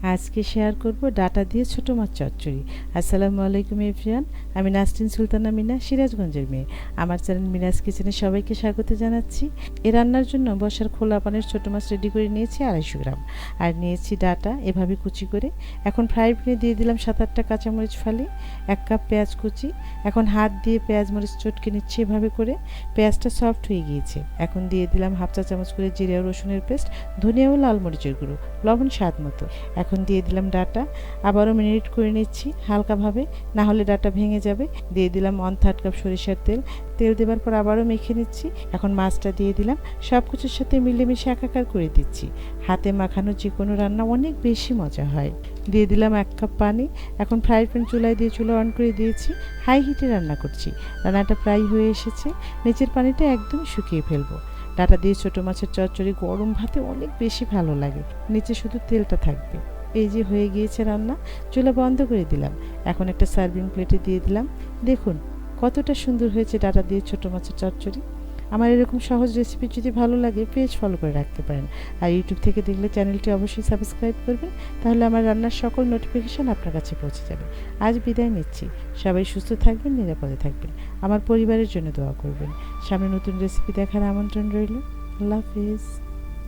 আজকে শেয়ার করব ডাটা দিয়ে ছোট মাছ চচ্চড়ি। আসসালামু আলাইকুম এভরিওয়ান, আমি নাসরিন সুলতানা মিনা, সিরাজগঞ্জের মেয়ে। আমার চ্যানেল মিনাস কিচেনে সবাইকে স্বাগত জানাচ্ছি। এ রান্নার জন্য বসার খোলা পানির ছোট মাছ রেডি করে নিয়েছি 250 গ্রাম, আর নিয়েছি ডাটা এভাবে কুচি করে। এখন ফ্রাই প্যানে দিয়ে দিলাম 7-8টা কাঁচামরিচ ফালি, 1 কাপ পেঁয়াজ কুচি। এখন হাত দিয়ে পেঁয়াজ মরিচ চটকে নিচ্ছি এভাবে করে। পেঁয়াজটা সফট হয়ে গিয়েছে। এখন দিয়ে দিলাম 1/2 চা চামচ করে জিরে ও রসুনের পেস্ট, ধনিয়া ও লাল মরিচের গুঁড়ো, লবণ স্বাদ মতো। এখন দিয়ে দিলাম ডাটা, আবারও ম্যারিনেট করে নিচ্ছি হালকাভাবে, না হলে ডাটা ভেঙে যাবে। দিয়ে দিলাম 1/3 কাপ সরিষার তেল। তেল দেওয়ার পর আবারও মেখে নিচ্ছি। এখন মাছটা দিয়ে দিলাম, সব কিছুর সাথে মিলেমিশে একাকার করে দিচ্ছি। হাতে মাখানো যে কোনো রান্না অনেক বেশি মজা হয়। দিয়ে দিলাম 1 কাপ পানি। এখন ফ্রাই প্যান চুলায় দিয়ে চুলা অন করে দিয়েছি, হাই হিটে রান্না করছি। রান্নাটা প্রায় হয়ে এসেছে, নিচের পানিটা একদম শুকিয়ে ফেলবো। ডাটা দিয়ে ছোটো মাছের চচ্চড়ি গরম ভাতে অনেক বেশি ভালো লাগে, নিচে শুধু তেলটা থাকবে। এই যে হয়ে গিয়েছে রান্না, চুলা বন্ধ করে দিলাম। এখন একটা সার্ভিং প্লেটে দিয়ে দিলাম। দেখুন কতটা সুন্দর হয়েছে ডাটা দিয়ে ছোটো মাছের চচ্চড়ি। আমার এরকম সহজ রেসিপি যদি ভালো লাগে পেজ ফলো করে রাখতে পারেন, আর ইউটিউব থেকে দেখলে চ্যানেলটি অবশ্যই সাবস্ক্রাইব করবেন, তাহলে আমার রান্নার সকল নোটিফিকেশান আপনার কাছে পৌঁছে যাবে। আজ বিদায় নিচ্ছি, সবাই সুস্থ থাকবেন, নিরাপদে থাকবেন, আমার পরিবারের জন্য দোয়া করবেন। সামনে নতুন রেসিপি দেখার আমন্ত্রণ রইল। আল্লাহ হাফেজ।